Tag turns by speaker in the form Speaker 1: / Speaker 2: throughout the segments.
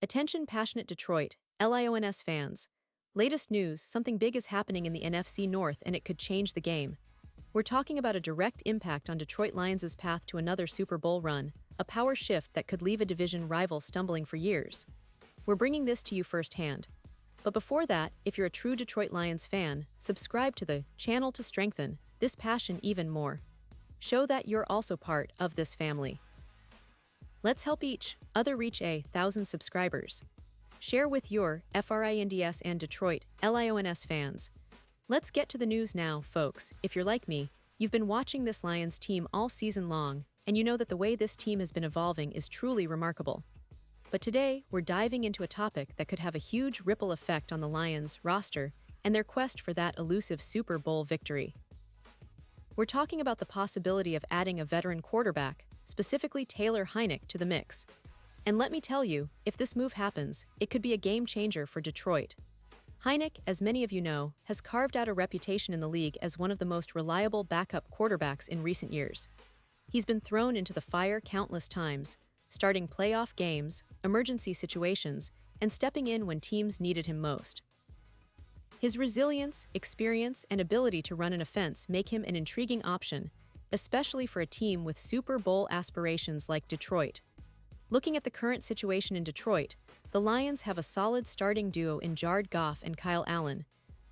Speaker 1: Attention passionate Detroit, Lions fans. Latest news, something big is happening in the NFC North and it could change the game. We're talking about a direct impact on Detroit Lions' path to another Super Bowl run, a power shift that could leave a division rival stumbling for years. We're bringing this to you firsthand. But before that, if you're a true Detroit Lions fan, subscribe to the channel to strengthen this passion even more. Show that you're also part of this family. Let's help each other reach 1,000 subscribers. Share with your FRINDS and Detroit Lions fans. Let's get to the news now, folks. If you're like me, you've been watching this Lions team all season long, and you know that the way this team has been evolving is truly remarkable. But today, we're diving into a topic that could have a huge ripple effect on the Lions roster and their quest for that elusive Super Bowl victory. We're talking about the possibility of adding a veteran quarterback, specifically Taylor Heinicke, to the mix. And let me tell you, if this move happens, it could be a game changer for Detroit. Heinicke, as many of you know, has carved out a reputation in the league as one of the most reliable backup quarterbacks in recent years. He's been thrown into the fire countless times, starting playoff games, emergency situations, and stepping in when teams needed him most. His resilience, experience, and ability to run an offense make him an intriguing option, especially for a team with Super Bowl aspirations like Detroit. Looking at the current situation in Detroit, the Lions have a solid starting duo in Jared Goff and Kyle Allen.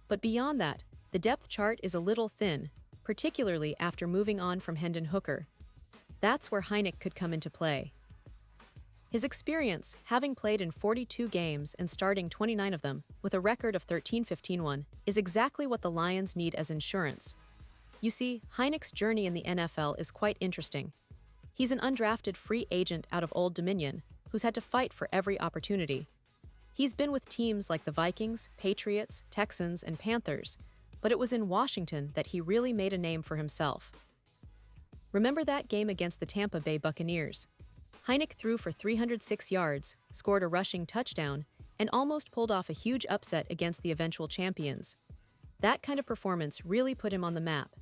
Speaker 1: But beyond that, the depth chart is a little thin, particularly after moving on from Hendon Hooker. That's where Heinicke could come into play. His experience, having played in 42 games and starting 29 of them, with a record of 13-15-1, is exactly what the Lions need as insurance. You see, Heinicke's journey in the NFL is quite interesting. He's an undrafted free agent out of Old Dominion, who's had to fight for every opportunity. He's been with teams like the Vikings, Patriots, Texans, and Panthers, but it was in Washington that he really made a name for himself. Remember that game against the Tampa Bay Buccaneers? Heinicke threw for 306 yards, scored a rushing touchdown, and almost pulled off a huge upset against the eventual champions. That kind of performance really put him on the map.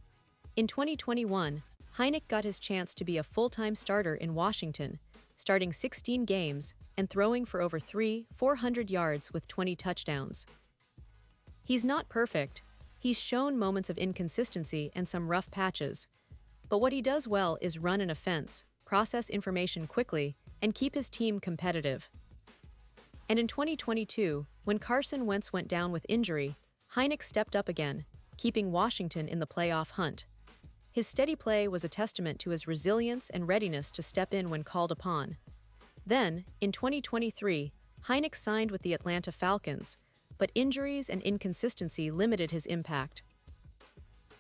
Speaker 1: In 2021, Heinicke got his chance to be a full-time starter in Washington, starting 16 games and throwing for over 400 yards with 20 touchdowns. He's not perfect. He's shown moments of inconsistency and some rough patches. But what he does well is run an offense, process information quickly, and keep his team competitive. And in 2022, when Carson Wentz went down with injury, Heinicke stepped up again, keeping Washington in the playoff hunt. His steady play was a testament to his resilience and readiness to step in when called upon. Then, in 2023, Heinicke signed with the Atlanta Falcons, but injuries and inconsistency limited his impact.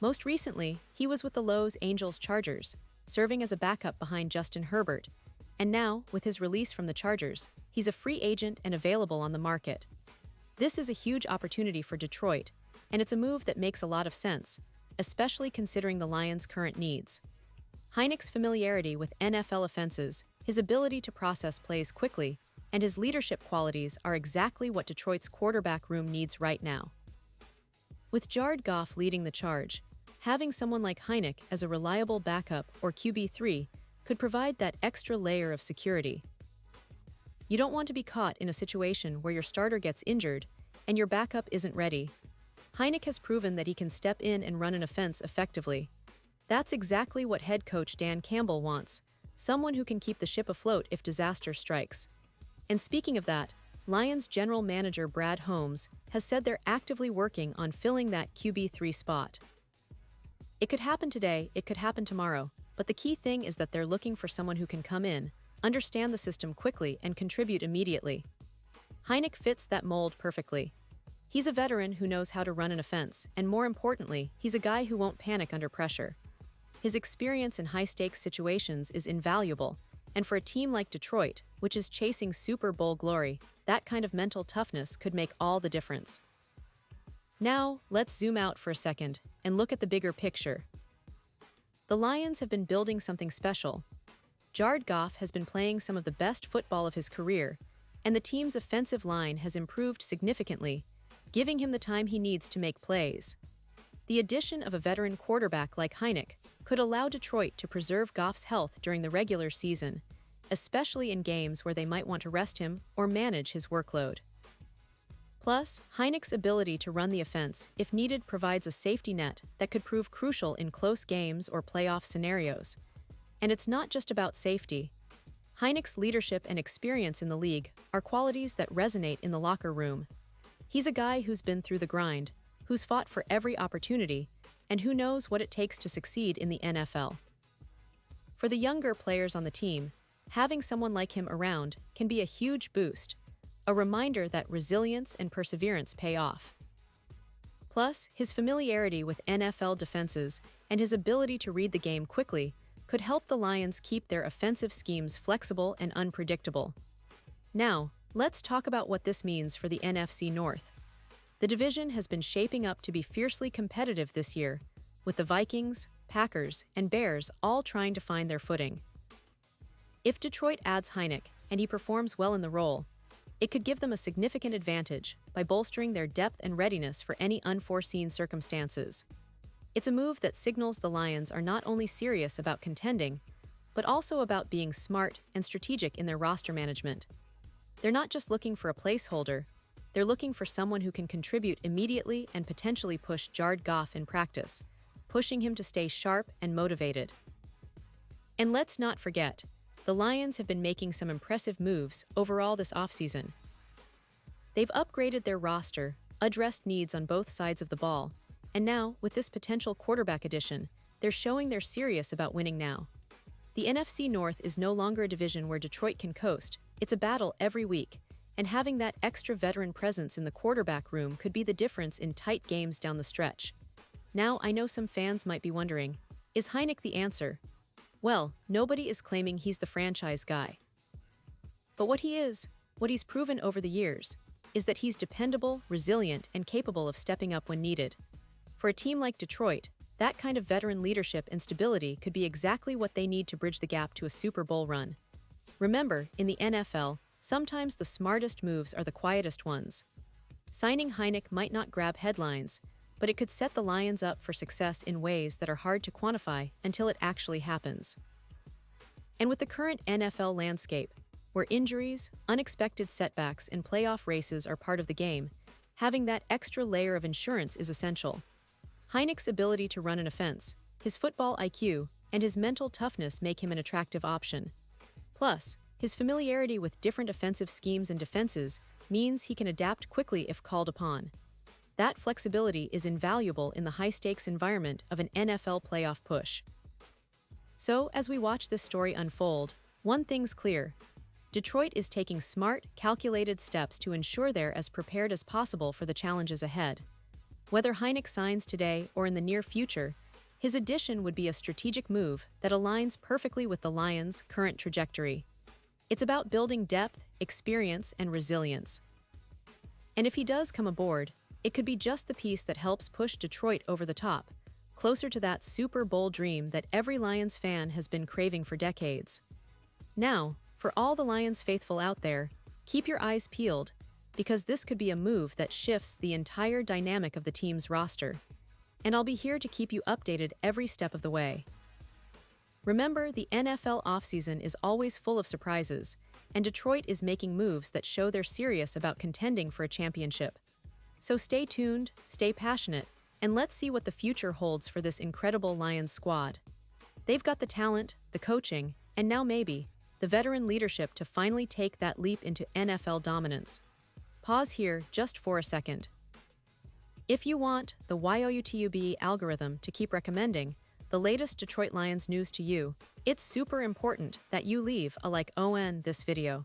Speaker 1: Most recently, he was with the Los Angeles Chargers, serving as a backup behind Justin Herbert, and now, with his release from the Chargers, he's a free agent and available on the market. This is a huge opportunity for Detroit, and it's a move that makes a lot of sense, especially considering the Lions' current needs. Heinicke's familiarity with NFL offenses, his ability to process plays quickly, and his leadership qualities are exactly what Detroit's quarterback room needs right now. With Jared Goff leading the charge, having someone like Heinicke as a reliable backup or QB3 could provide that extra layer of security. You don't want to be caught in a situation where your starter gets injured and your backup isn't ready. Heinicke has proven that he can step in and run an offense effectively. That's exactly what head coach Dan Campbell wants, someone who can keep the ship afloat if disaster strikes. And speaking of that, Lions general manager Brad Holmes has said they're actively working on filling that QB3 spot. It could happen today, it could happen tomorrow, but the key thing is that they're looking for someone who can come in, understand the system quickly, and contribute immediately. Heinicke fits that mold perfectly. He's a veteran who knows how to run an offense, and more importantly, he's a guy who won't panic under pressure. His experience in high-stakes situations is invaluable, and for a team like Detroit, which is chasing Super Bowl glory, that kind of mental toughness could make all the difference. Now, let's zoom out for a second and look at the bigger picture. The Lions have been building something special. Jared Goff has been playing some of the best football of his career, and the team's offensive line has improved significantly, giving him the time he needs to make plays. The addition of a veteran quarterback like Heinicke could allow Detroit to preserve Goff's health during the regular season, especially in games where they might want to rest him or manage his workload. Plus, Heineck's ability to run the offense, if needed, provides a safety net that could prove crucial in close games or playoff scenarios. And it's not just about safety. Heineck's leadership and experience in the league are qualities that resonate in the locker room. He's a guy who's been through the grind, who's fought for every opportunity, and who knows what it takes to succeed in the NFL. For the younger players on the team, having someone like him around can be a huge boost, a reminder that resilience and perseverance pay off. Plus, his familiarity with NFL defenses and his ability to read the game quickly could help the Lions keep their offensive schemes flexible and unpredictable. Now, let's talk about what this means for the NFC North. The division has been shaping up to be fiercely competitive this year, with the Vikings, Packers, and Bears all trying to find their footing. If Detroit adds Heineck and he performs well in the role, it could give them a significant advantage by bolstering their depth and readiness for any unforeseen circumstances. It's a move that signals the Lions are not only serious about contending, but also about being smart and strategic in their roster management. They're not just looking for a placeholder, they're looking for someone who can contribute immediately and potentially push Jared Goff in practice, pushing him to stay sharp and motivated. And let's not forget, the Lions have been making some impressive moves overall this offseason. They've upgraded their roster, addressed needs on both sides of the ball, and now, with this potential quarterback addition, they're showing they're serious about winning now. The NFC North is no longer a division where Detroit can coast, it's a battle every week, and having that extra veteran presence in the quarterback room could be the difference in tight games down the stretch. Now, I know some fans might be wondering, is Heineck the answer? Well, nobody is claiming he's the franchise guy. But what he's proven over the years, is that he's dependable, resilient, and capable of stepping up when needed. For a team like Detroit, that kind of veteran leadership and stability could be exactly what they need to bridge the gap to a Super Bowl run. Remember, in the NFL, sometimes the smartest moves are the quietest ones. Signing Heineck might not grab headlines, but it could set the Lions up for success in ways that are hard to quantify until it actually happens. And with the current NFL landscape, where injuries, unexpected setbacks, and playoff races are part of the game, having that extra layer of insurance is essential. Heineck's ability to run an offense, his football IQ, and his mental toughness make him an attractive option. Plus, his familiarity with different offensive schemes and defenses means he can adapt quickly if called upon. That flexibility is invaluable in the high-stakes environment of an NFL playoff push. So, as we watch this story unfold, one thing's clear. Detroit is taking smart, calculated steps to ensure they're as prepared as possible for the challenges ahead. Whether Heineck signs today or in the near future, his addition would be a strategic move that aligns perfectly with the Lions' current trajectory. It's about building depth, experience, and resilience. And if he does come aboard, it could be just the piece that helps push Detroit over the top, closer to that Super Bowl dream that every Lions fan has been craving for decades. Now, for all the Lions faithful out there, keep your eyes peeled, because this could be a move that shifts the entire dynamic of the team's roster. And I'll be here to keep you updated every step of the way. Remember, the NFL offseason is always full of surprises, and Detroit is making moves that show they're serious about contending for a championship. So stay tuned, stay passionate, and let's see what the future holds for this incredible Lions squad. They've got the talent, the coaching, and now maybe, the veteran leadership to finally take that leap into NFL dominance. Pause here just for a second. If you want the YouTube algorithm to keep recommending the latest Detroit Lions news to you, it's super important that you leave a like on this video.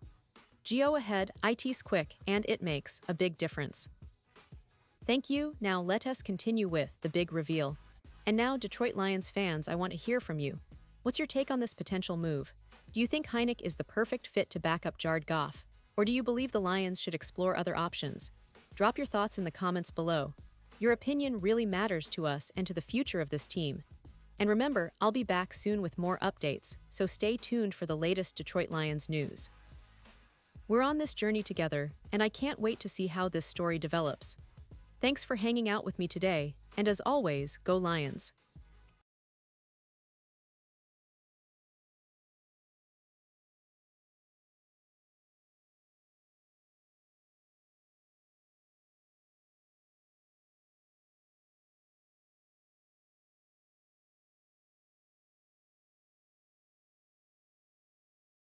Speaker 1: Go ahead, it's quick and it makes a big difference. Thank you. Now let us continue with the big reveal. And now, Detroit Lions fans, I want to hear from you. What's your take on this potential move? Do you think Heineck is the perfect fit to back up Jared Goff? Or do you believe the Lions should explore other options? Drop your thoughts in the comments below. Your opinion really matters to us and to the future of this team. And remember, I'll be back soon with more updates, so stay tuned for the latest Detroit Lions news. We're on this journey together, and I can't wait to see how this story develops. Thanks for hanging out with me today, and as always, go Lions!